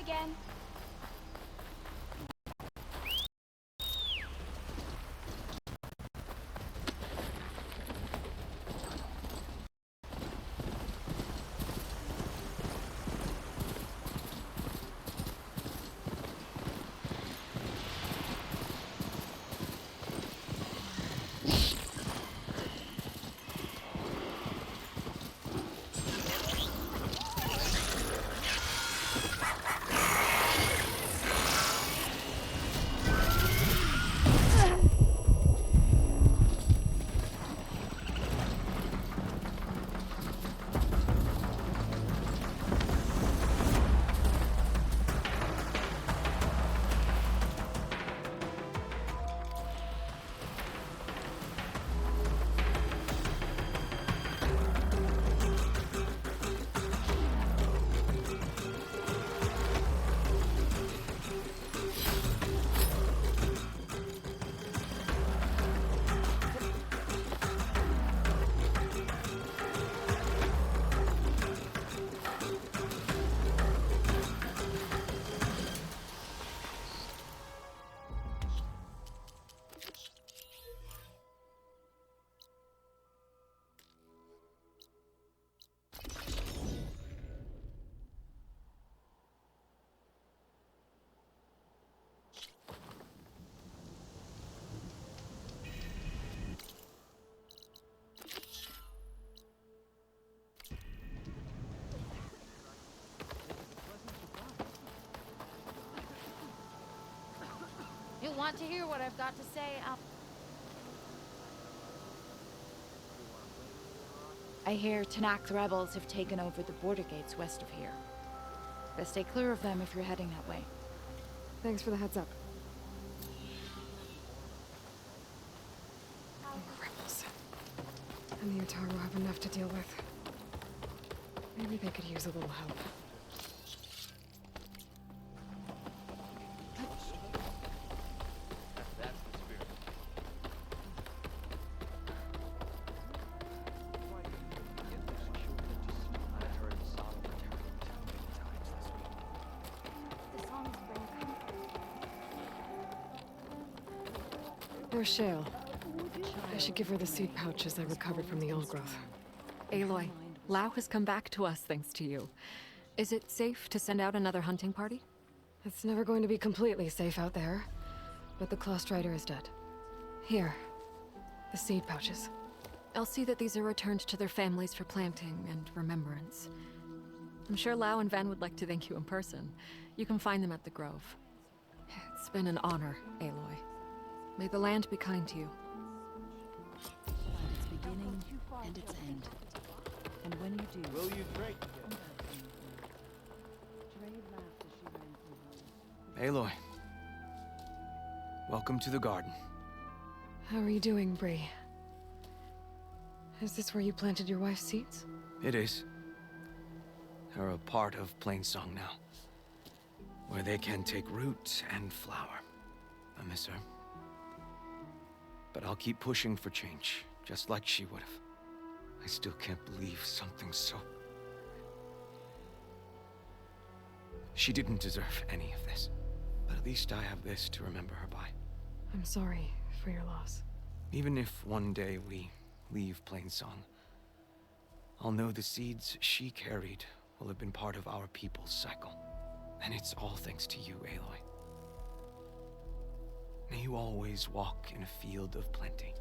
again. You want to hear what I've got to say? I hear Tanakh rebels have taken over the border gates west of here. Best stay clear of them if you're heading that way. Thanks for the heads up. Rebels. And the Utaru have enough to deal with. Maybe they could use a little help. There's Shale. I should give her the seed pouches I recovered from the old growth. Aloy, Lao has come back to us thanks to you. Is it safe to send out another hunting party? It's never going to be completely safe out there, but the Clawstrider is dead. Here, the seed pouches. I'll see that these are returned to their families for planting and remembrance. I'm sure Lao and Van would like to thank you in person. You can find them at the Grove. It's been an honor, Aloy. May the land be kind to you. Find its beginning and its end. And when you do... Will you drink? Aloy. Welcome to the garden. How are you doing, Bree? Is this where you planted your wife's seeds? It is. They're a part of Plainsong now. Where they can take root and flower. I miss her. But I'll keep pushing for change, just like she would have. I still can't believe something so... She didn't deserve any of this. But at least I have this to remember her by. I'm sorry for your loss. Even if one day we leave Plainsong, I'll know the seeds she carried will have been part of our people's cycle. And it's all thanks to you, Aloy. May you always walk in a field of plenty.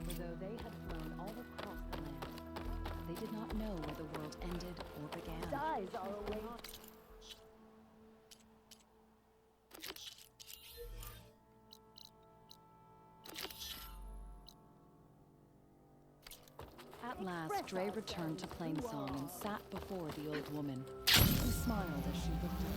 For though they had flown all across the land, they did not know where the world ended or began. Eyes are awake. At last, Dre returned to Plainsong and sat before the old woman, who smiled as she looked at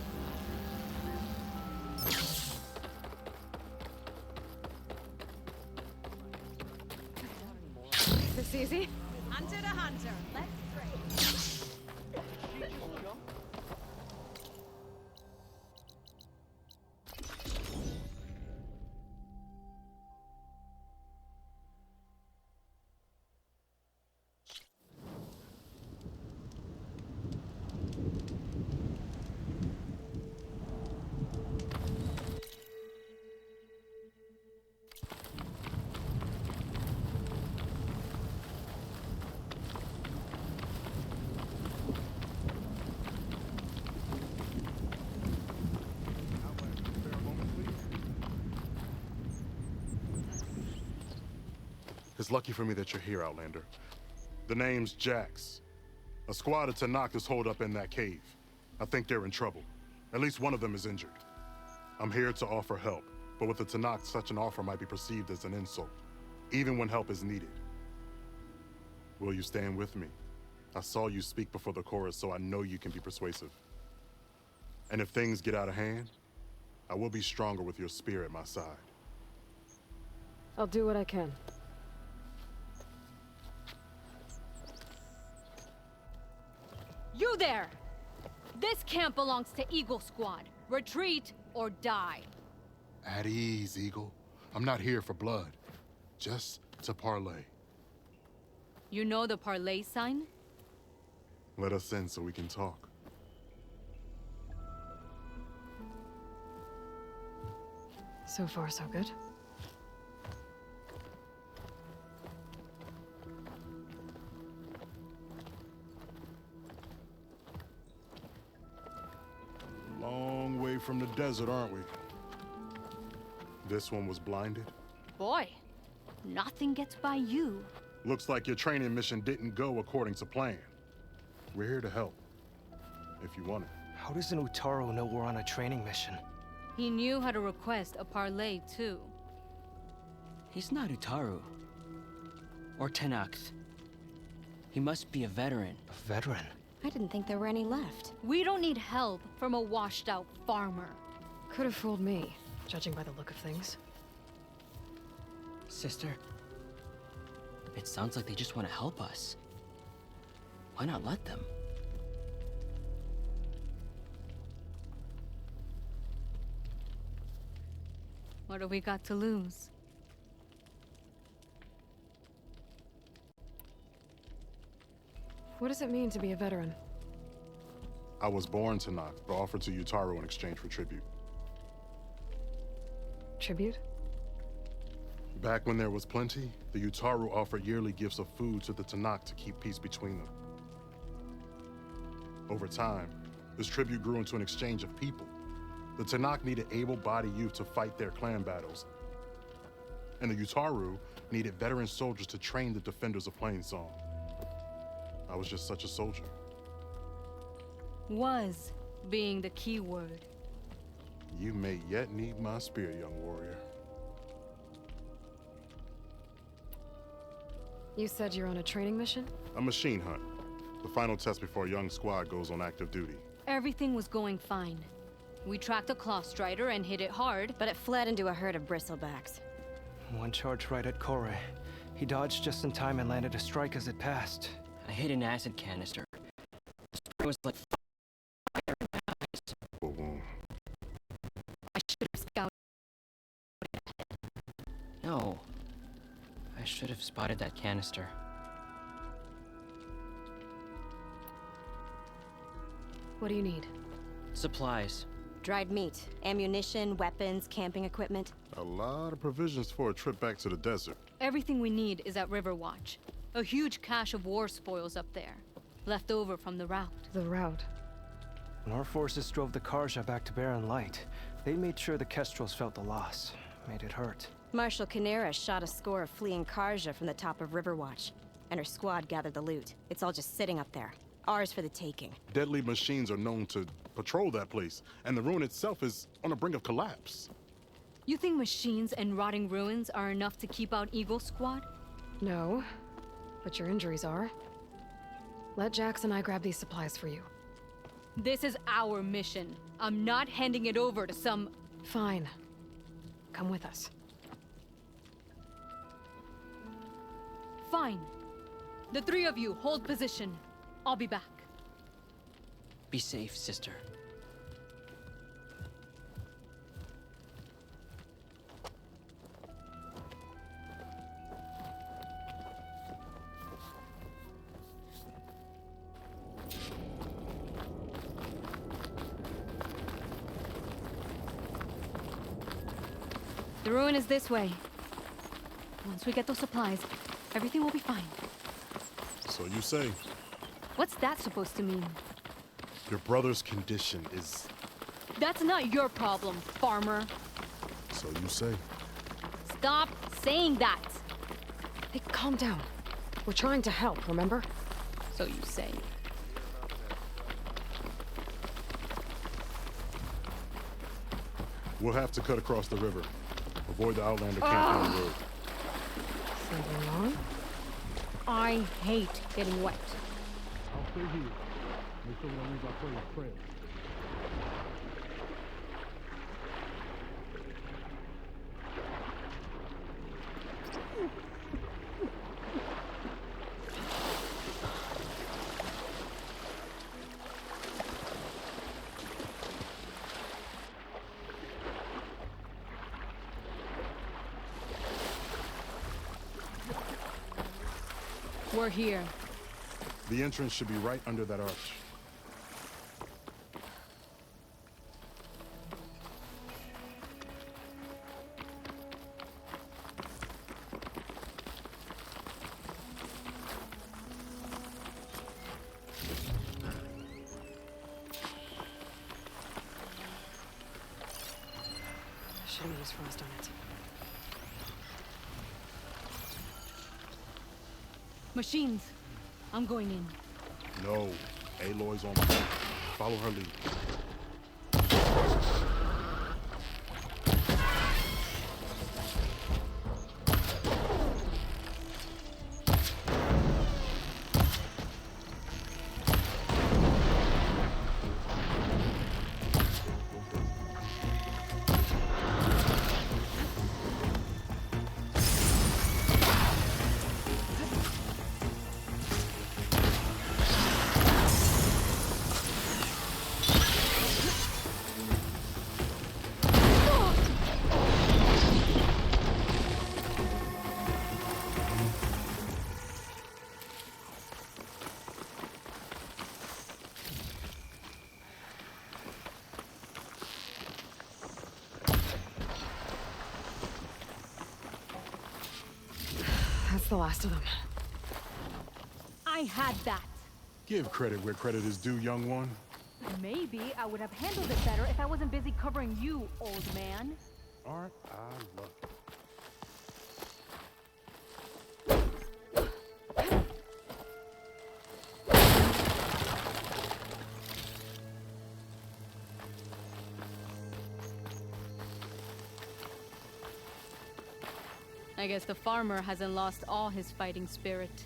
her. Is this easy? Hunter to hunter. Let's trade. It's lucky for me that you're here, Outlander. The name's Jax. A squad of Tenakth is holed up in that cave. I think they're in trouble. At least one of them is injured. I'm here to offer help, but with the Tenakth, such an offer might be perceived as an insult, even when help is needed. Will you stand with me? I saw you speak before the chorus, so I know you can be persuasive. And if things get out of hand, I will be stronger with your spear at my side. I'll do what I can. You there! This camp belongs to Eagle Squad. Retreat or die. At ease, Eagle. I'm not here for blood, just to parlay. You know the parlay sign? Let us in so we can talk. So far, so good. Long way from the desert, aren't we? This one was blinded? Boy, nothing gets by you. Looks like your training mission didn't go according to plan. We're here to help, if you want it. How does an Utaru know we're on a training mission? He knew how to request a parlay, too. He's not Utaru. Or Tenakth. He must be a veteran. A veteran? I didn't think there were any left. We don't need help from a washed-out farmer. Could have fooled me, judging by the look of things. Sister, it sounds like they just want to help us. Why not let them? What do we got to lose? What does it mean to be a veteran? I was born Tenakth, but offered to Utaru in exchange for tribute. Tribute? Back when there was plenty, the Utaru offered yearly gifts of food to the Tenakth to keep peace between them. Over time, this tribute grew into an exchange of people. The Tenakth needed able-bodied youth to fight their clan battles, and the Utaru needed veteran soldiers to train the defenders of Plainsong. I was just such a soldier. Was being the key word. You may yet need my spear, young warrior. You said you're on a training mission? A machine hunt. The final test before a young squad goes on active duty. Everything was going fine. We tracked a Claw Strider and hit it hard, But it fled into a herd of bristlebacks. One charge right at Kore. He dodged just in time and landed a strike as it passed. I hit an acid canister. It was like Boom. I should have scouted. no. I should have spotted that canister. What do you need? Supplies. Dried meat, ammunition, weapons, camping equipment. A lot of provisions for a trip back to the desert. Everything we need is at Riverwatch. A huge cache of war spoils up there, left over from the route. The route. When our forces drove the Karja back to Barren Light, they made sure the Kestrels felt the loss. Made it hurt. Marshal Canera shot a score of fleeing Karja from the top of Riverwatch, and her squad gathered the loot. It's all just sitting up there. Ours for the taking. Deadly machines are known to patrol that place, and the ruin itself is on the brink of collapse. You think machines and rotting ruins are enough to keep out Eagle Squad? No, but your injuries are. Let Jax and I grab these supplies for you. This is our mission. I'm not handing it over to some... Fine. Come with us. Fine. The three of you hold position. I'll be back. Be safe, sister. The ruin is this way. Once we get those supplies, everything will be fine. So you say. What's that supposed to mean? Your brother's condition is... That's not your problem, farmer. So you say. Stop saying that. Hey, calm down. We're trying to help, remember? So you say. We'll have to cut across the river. Avoid the Outlander camp on the road. Something wrong? I hate getting wet. I'll stay here. Make sure we don't lose our trail. We're here. The entrance should be right under that arch. Should have used frost on it. Machines. I'm going in. No. Aloy's on point. Follow her lead. That's the last of them. I had that. Give credit where credit is due, young one. Maybe I would have handled it better if I wasn't busy covering you, old man. Aren't I lucky? I guess the farmer hasn't lost all his fighting spirit.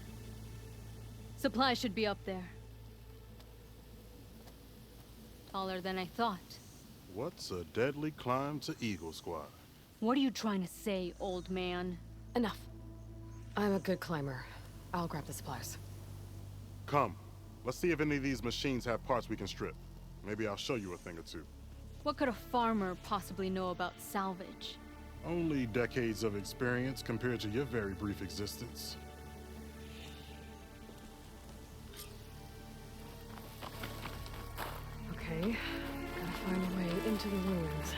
Supplies should be up there. Taller than I thought. What's a deadly climb to Eagle Squad? What are you trying to say, old man? Enough. I'm a good climber. I'll grab the supplies. Come. Let's see if any of these machines have parts we can strip. Maybe I'll show you a thing or two. What could a farmer possibly know about salvage? Only decades of experience compared to your very brief existence. Okay, gotta find a way into the ruins.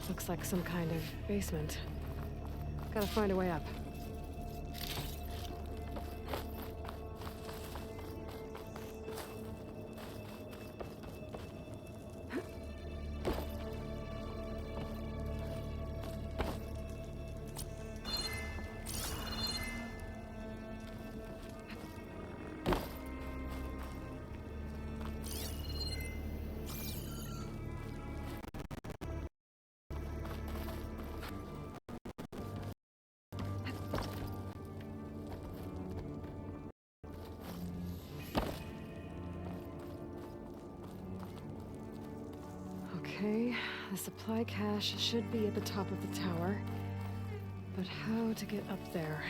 Looks like some kind of basement. Gotta find a way up. Okay, the supply cache should be at the top of the tower. But how to get up there?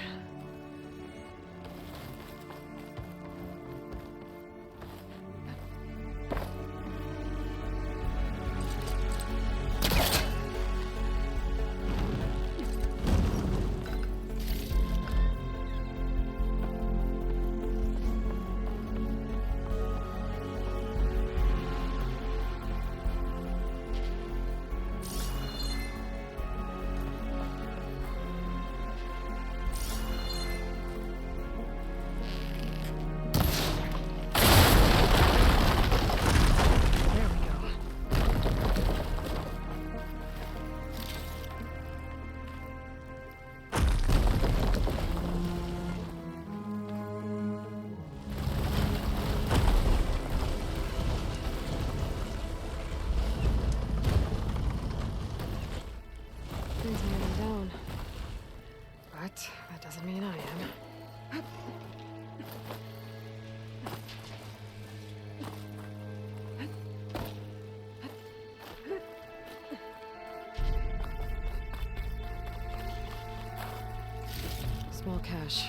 cache.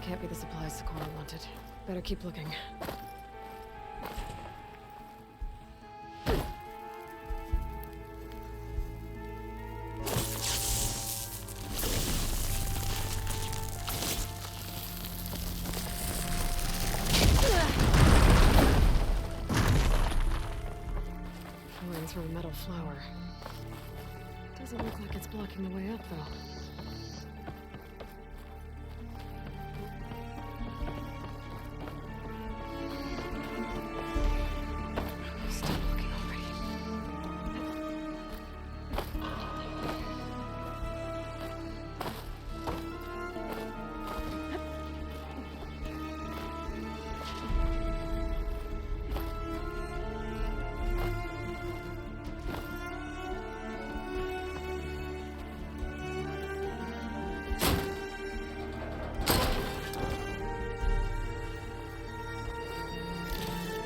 Can't be the supplies Sakura wanted. Better keep looking. Flowing through a metal flower. Doesn't look like it's blocking the way up, though. Stop looking already.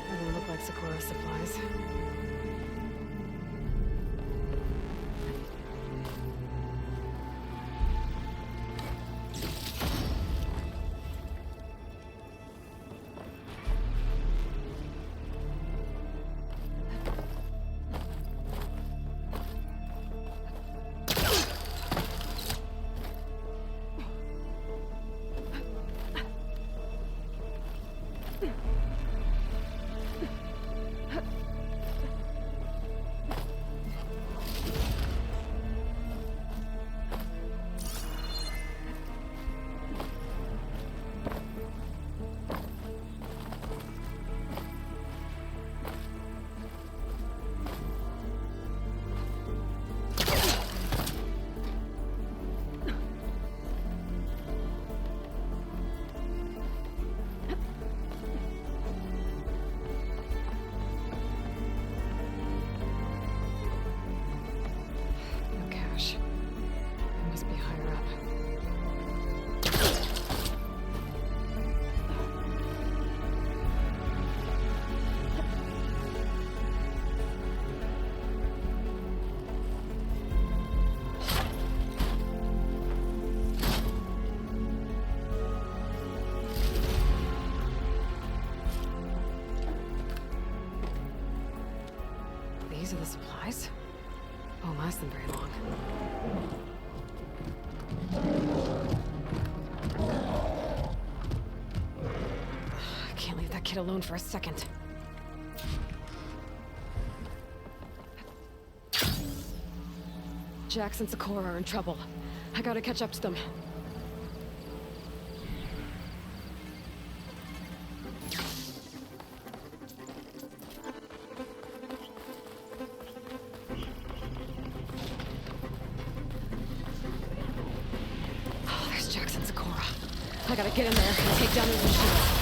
Doesn't look like Sakura supplies. No cache. It must be higher up. These are the supplies? Won't last them very long. I can't leave that kid alone for a second. Jax and Sakura are in trouble. I gotta catch up to them. Oh, there's Jax and Sakura. I gotta get in there and take down those machines.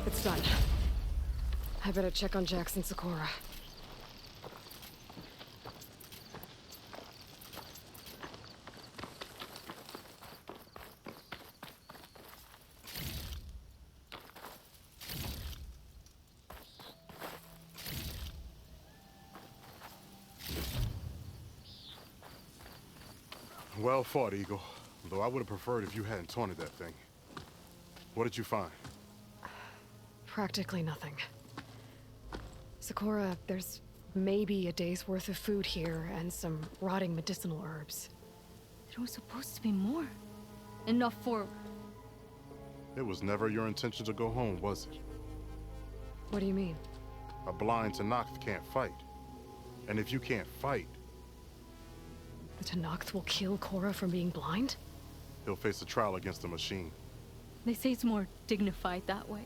It's done. I better check on Jax and Sakura. Well fought, Eagle. Though I would have preferred if you hadn't taunted that thing. What did you find? Practically nothing. Sakura, there's maybe a day's worth of food here and some rotting medicinal herbs. There was supposed to be more. Enough for... It was never your intention to go home, was it? What do you mean? A blind Tenakth can't fight. And if you can't fight, The Tenakth will kill Korra from being blind? he'll face a trial against the machine. They say it's more dignified that way.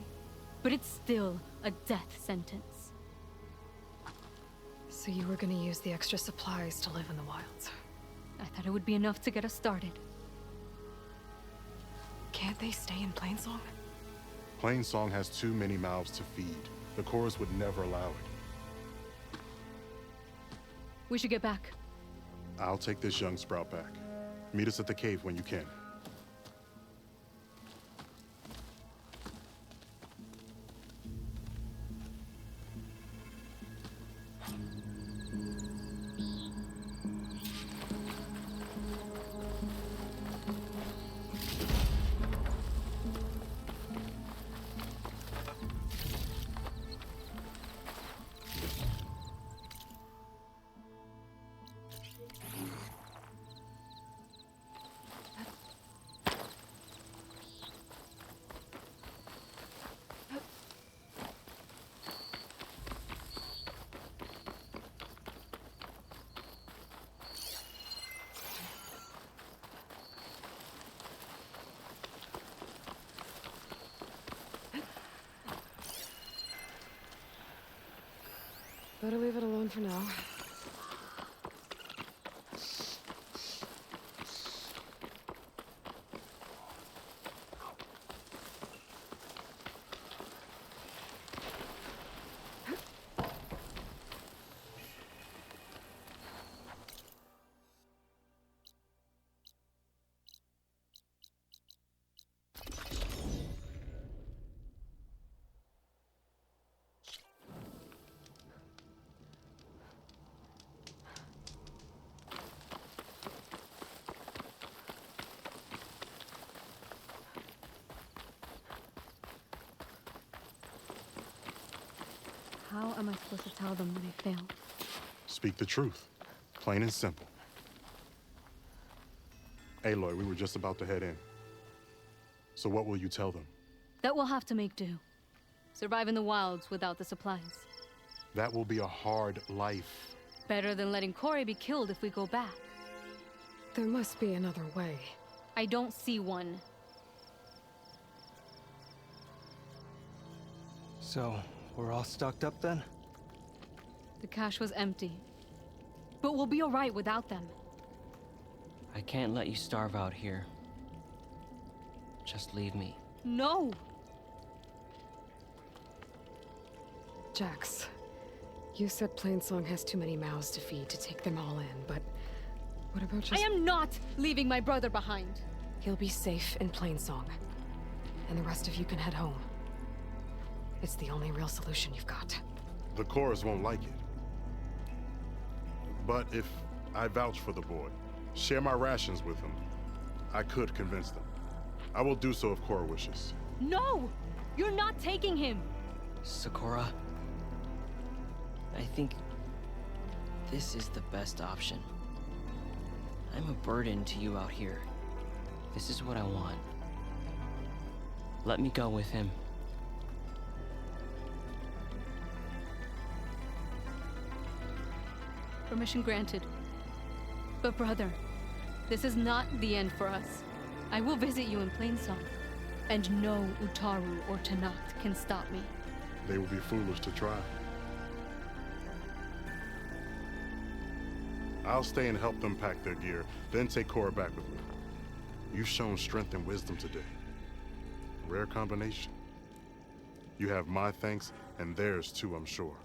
But it's still a death sentence. So you were gonna use the extra supplies to live in the wilds. I thought it would be enough to get us started. Can't they stay in Plainsong? Plainsong has too many mouths to feed. The Chorus would never allow it. We should get back. I'll take this young sprout back. Meet us at the cave when you can. Better leave it alone for now. How am I supposed to tell them when I fail? Speak the truth. Plain and simple. Aloy, we were just about to head in. So what will you tell them? That we'll have to make do. Survive in the wilds without the supplies. That will be a hard life. Better than letting Corey be killed if we go back. There must be another way. I don't see one. So, we're all stocked up then? The cache was empty. But we'll be alright without them. I can't let you starve out here. Just leave me. No! Jax, you said Plainsong has too many mouths to feed to take them all in, but what about just— I am not leaving my brother behind! He'll be safe in Plainsong, and the rest of you can head home. It's the only real solution you've got. The Chorus won't like it. But if I vouch for the boy, share my rations with him, I could convince them. I will do so if Korra wishes. No! You're not taking him! Sakura, I think this is the best option. I'm a burden to you out here. This is what I want. Let me go with him. Permission granted. But brother, this is not the end for us. I will visit you in Plainsong. And no Utaru or Tenakth can stop me. They will be foolish to try. I'll stay and help them pack their gear, then take Korra back with me. You've shown strength and wisdom today. Rare combination. You have my thanks, and theirs too, I'm sure.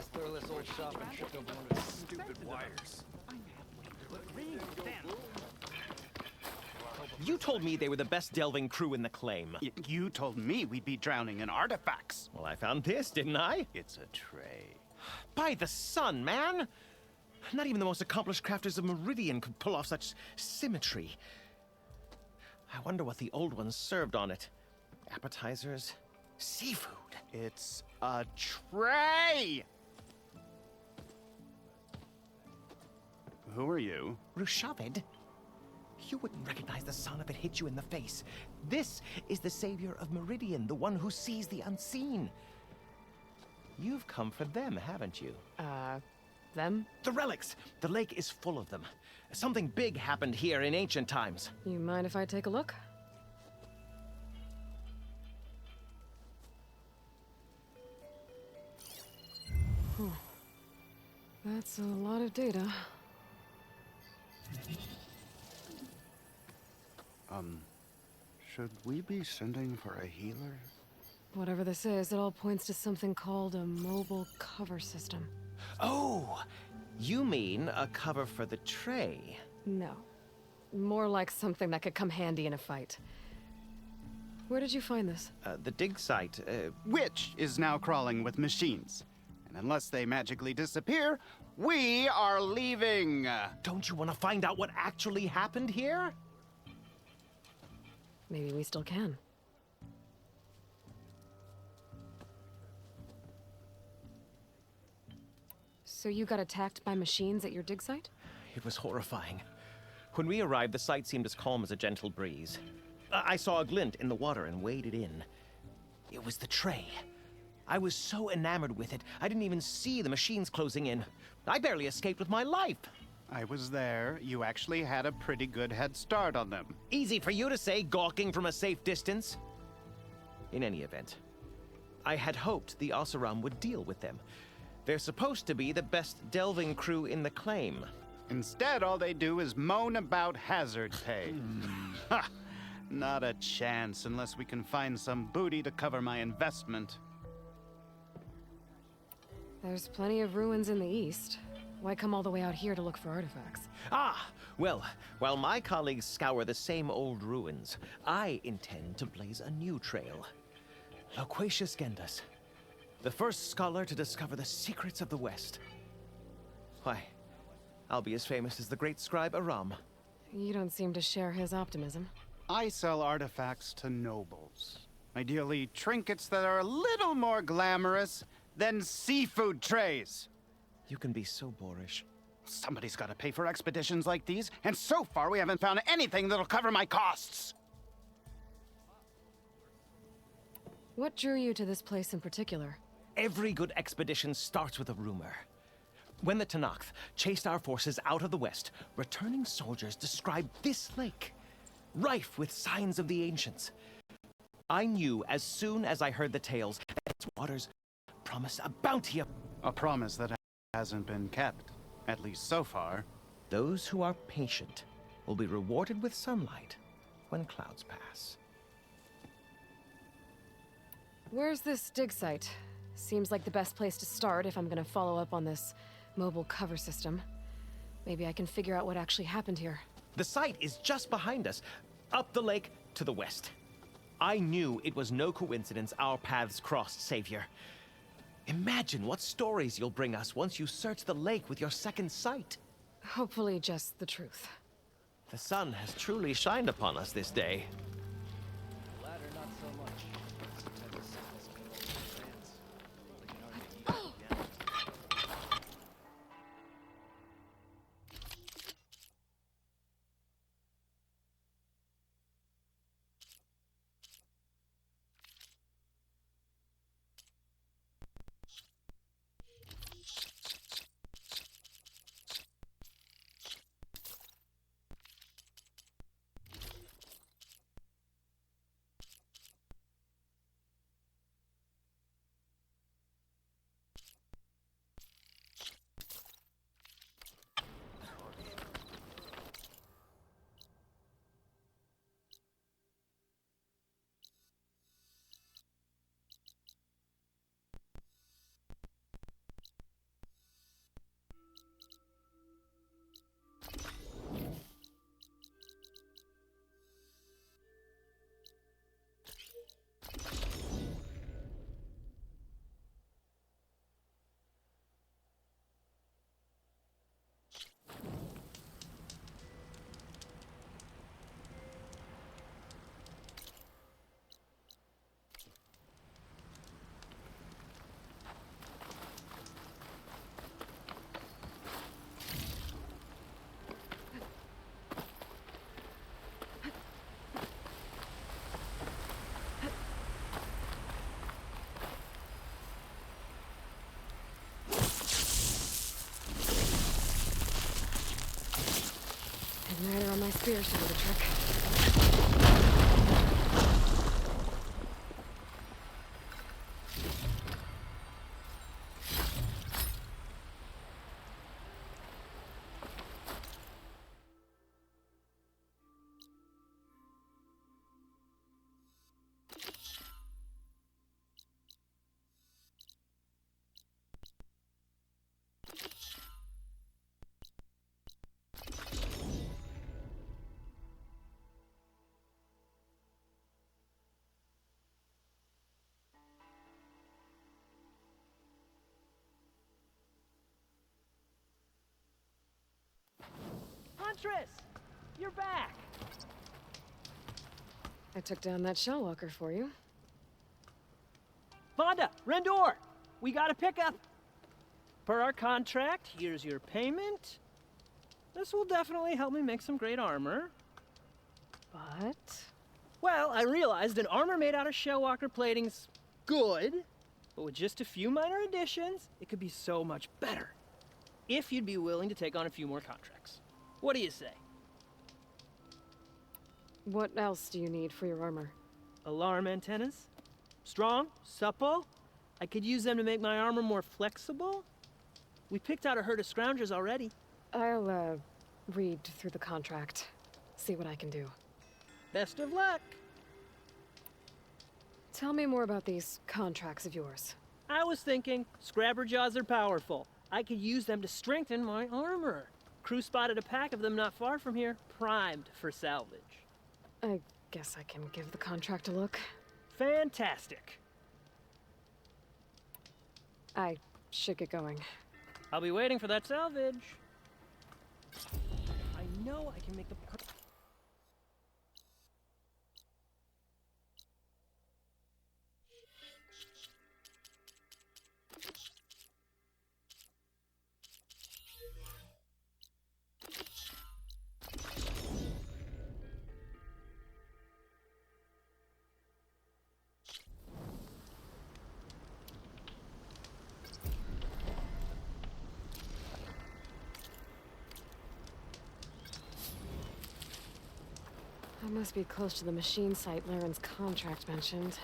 last thrillless old shop and tripped over one of his stupid wires. You told me they were the best delving crew in the claim. You told me we'd be drowning in artifacts. Well, I found this, didn't I? It's a tray. By the sun, man! Not even the most accomplished crafters of Meridian could pull off such symmetry. I wonder what the old ones served on it. Appetizers? Seafood? It's a tray! Who are you? Rushavid? You wouldn't recognize the sun if it hit you in the face. This is the savior of Meridian, the one who sees the unseen. You've come for them, haven't you? Them? The relics! The lake is full of them. Something big happened here in ancient times. You mind if I take a look? Huh. That's a lot of data. Should we be sending for a healer? Whatever this is, it all points to something called a mobile cover system. Oh! You mean a cover for the tray? No. More like something that could come handy in a fight. Where did you find this? The dig site, Which is now crawling with machines. And unless they magically disappear, we are leaving! Don't you want to find out what actually happened here? Maybe we still can. So you got attacked by machines at your dig site? It was horrifying. When we arrived, the site seemed as calm as a gentle breeze. I saw a glint in the water and waded in. It was the tray. I was so enamored with it, I didn't even see the machines closing in. I barely escaped with my life. I was there. You actually had a pretty good head start on them. Easy for you to say, gawking from a safe distance. In any event, I had hoped the Oseram would deal with them. They're supposed to be the best delving crew in the claim. Instead, all they do is moan about hazard pay. Ha! Not a chance unless we can find some booty to cover my investment. There's plenty of ruins in the east. Why come all the way out here to look for artifacts? Ah, well, while my colleagues scour the same old ruins, I intend to blaze a new trail. Loquacious Gendas, the first scholar to discover the secrets of the West. Why, I'll be as famous as the great scribe Aram. You don't seem to share his optimism. I sell artifacts to nobles. Ideally, trinkets that are a little more glamorous than seafood trays. You can be so boorish. Somebody's got to pay for expeditions like these, and so far we haven't found anything that'll cover my costs. What drew you to this place in particular? Every good expedition starts with a rumor. When the Tenakth chased our forces out of the west, returning soldiers described this lake, rife with signs of the ancients. I knew as soon as I heard the tales that its waters promised a bounty of... A promise that hasn't been kept, at least so far. Those who are patient will be rewarded with sunlight when clouds pass. Where's this dig site? Seems like the best place to start if I'm gonna follow up on this mobile cover system. Maybe I can figure out what actually happened here. The site is just behind us, up the lake to the west. I knew it was no coincidence our paths crossed, Savior. Imagine what stories you'll bring us once you search the lake with your second sight. Hopefully just the truth. The sun has truly shined upon us this day. The latter, not so much. my spears to do the trick. Huntress! You're back! I took down that Shellwalker for you. Vonda! Rendor! We got a pickup! Per our contract, here's your payment. This will definitely help me make some great armor. But? Well, I realized an armor made out of Shellwalker plating's good, but with just a few minor additions, it could be so much better. If you'd be willing to take on a few more contracts. What do you say? What else do you need for your armor? Alarm antennas? Strong? Supple? I could use them to make my armor more flexible? We picked out a herd of scroungers already. I'll, read through the contract. See what I can do. Best of luck! Tell me more about these contracts of yours. I was thinking, Scrabber Jaws are powerful. I could use them to strengthen my armor. Crew spotted a pack of them not far from here, primed for salvage. I guess I can give the contract a look. Fantastic. I should get going. I'll be waiting for that salvage. I know I can make the... I must be close to the machine site Laren's contract mentioned.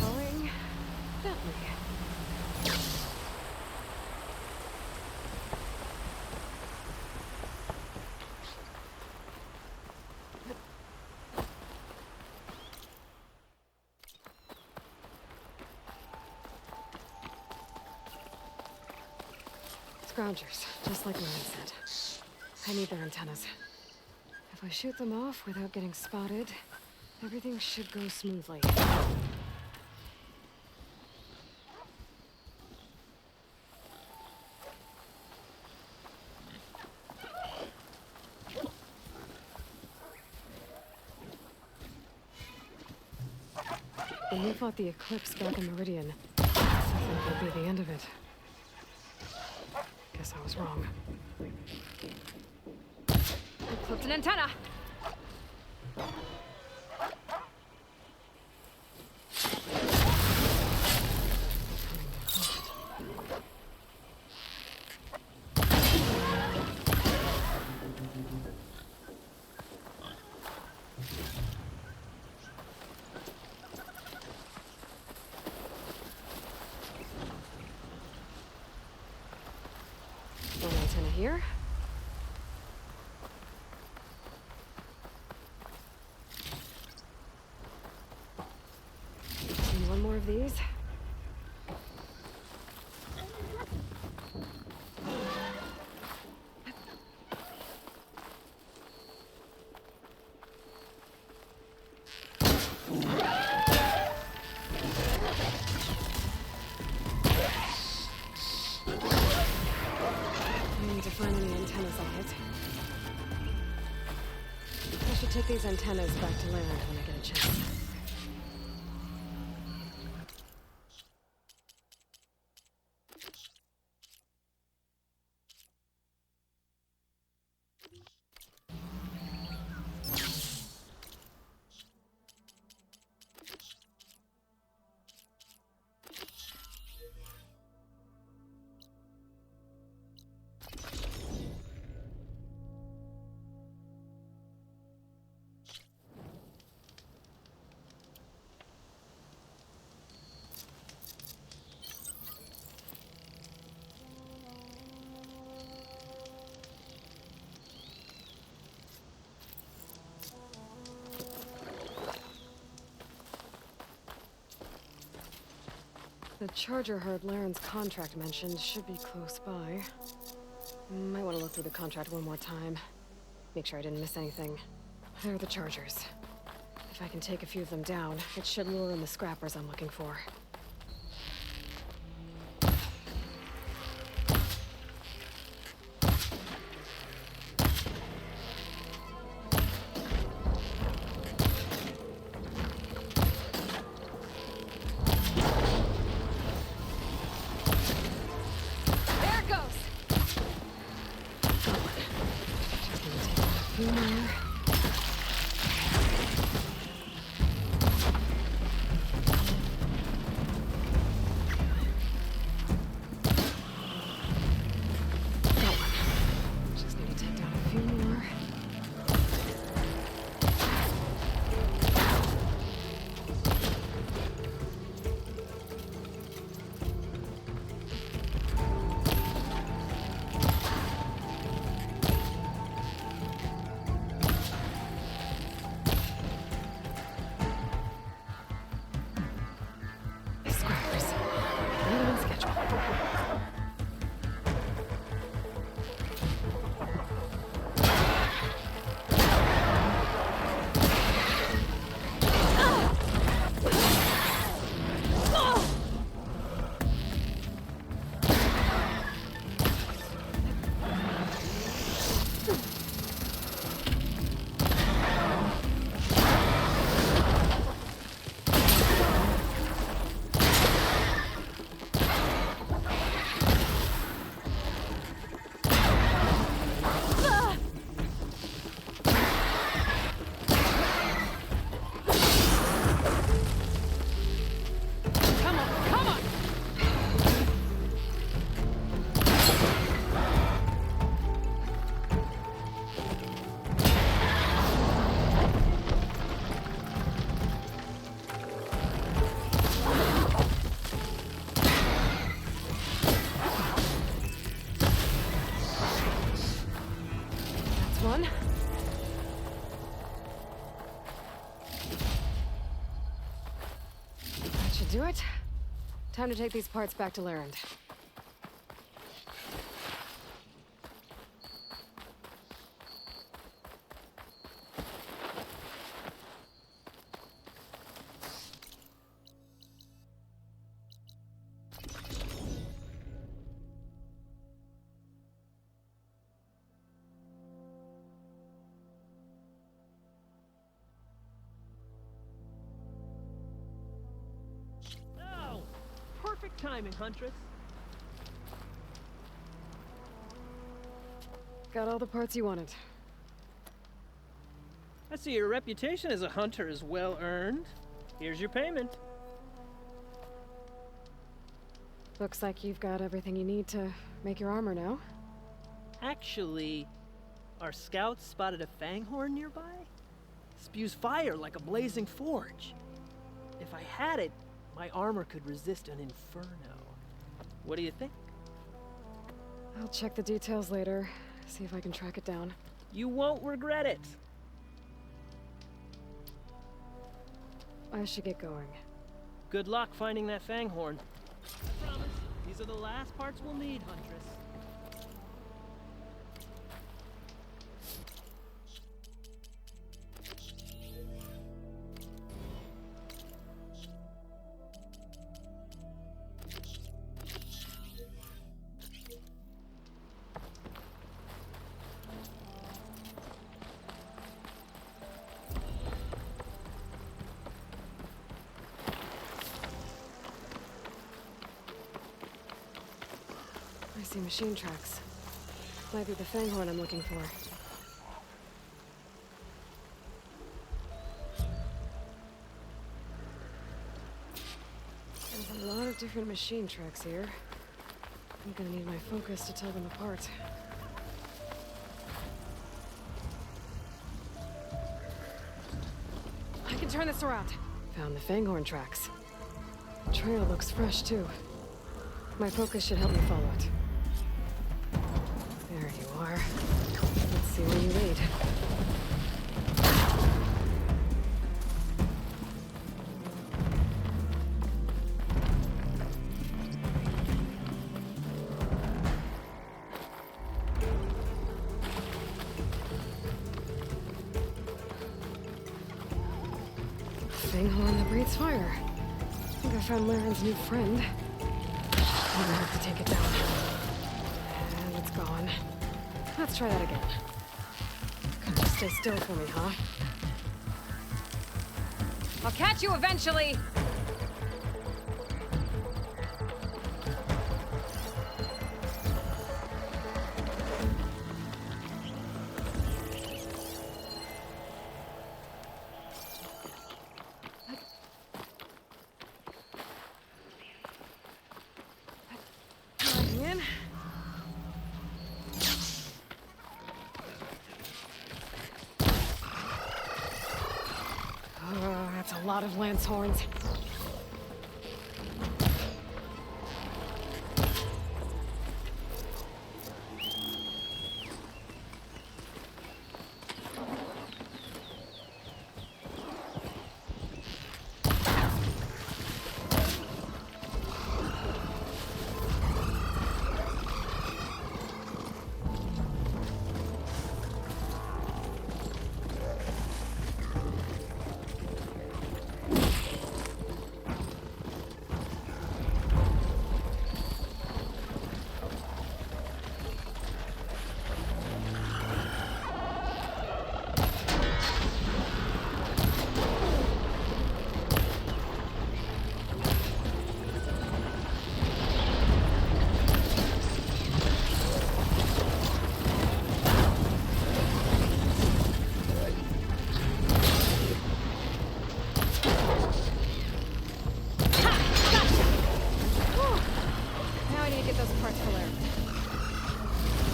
Going that way. Scroungers, just like Lauren said. I need their antennas. If I shoot them off without getting spotted, everything should go smoothly. When we fought the Eclipse back in Meridian, I thought that would be the end of it. Guess I was wrong. I clipped an antenna! One antenna here. And one more of these. To find any antennas I'll hit. I should take these antennas back to land when I get a chance. The charger herd Laren's contract mentioned should be close by. Might want to look through the contract one more time. Make sure I didn't miss anything. There are the chargers. If I can take a few of them down, it should lure in the scrappers I'm looking for. There it goes! Just gonna take out a few more. One. That should do it. Time to take these parts back to Larend. Perfect timing, Huntress. Got all the parts you wanted. I see your reputation as a hunter is well earned. Here's your payment. Looks like you've got everything you need to make your armor now. Actually, our scouts spotted a fanghorn nearby. Spews fire like a blazing forge. If I had it, my armor could resist an inferno. What do you think? I'll check the details later, see if I can track it down. You won't regret it. I should get going. Good luck finding that fanghorn. I promise, these are the last parts we'll need, Huntress. I see machine tracks. Might be the fanghorn I'm looking for. There's a lot of different machine tracks here. I'm gonna need my focus to tell them apart. I can turn this around. Found the fanghorn tracks. The trail looks fresh, too. My focus should help me follow it. There you are. Let's see where you lead. Fanghorn that breathes fire. I think I found Laren's new friend. I'm gonna have to take it down. And it's gone. Let's try that again. Couldn't just stay still for me, huh? I'll catch you eventually! In. Oh, that's a lot of lance horns.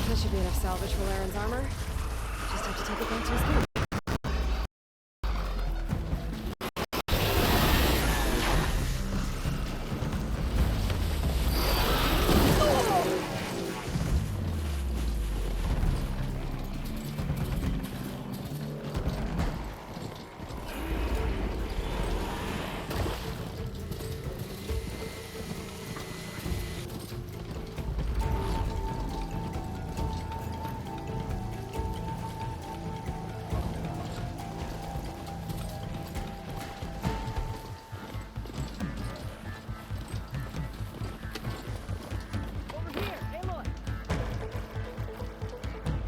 That should be enough salvage for Laren's armor. Just have to take it back to his camp.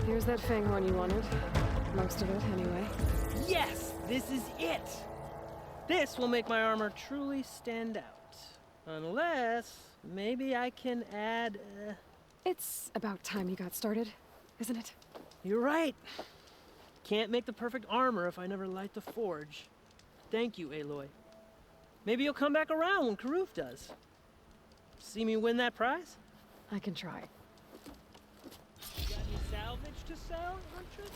Here's that Fanghorn you wanted. Most of it, anyway. Yes! This is it! This will make my armor truly stand out. Unless, maybe I can add, It's about time you got started, isn't it? You're right. Can't make the perfect armor if I never light the forge. Thank you, Aloy. Maybe you'll come back around when Karuf does. See me win that prize? I can try. Got any salvage to sell, Huntress?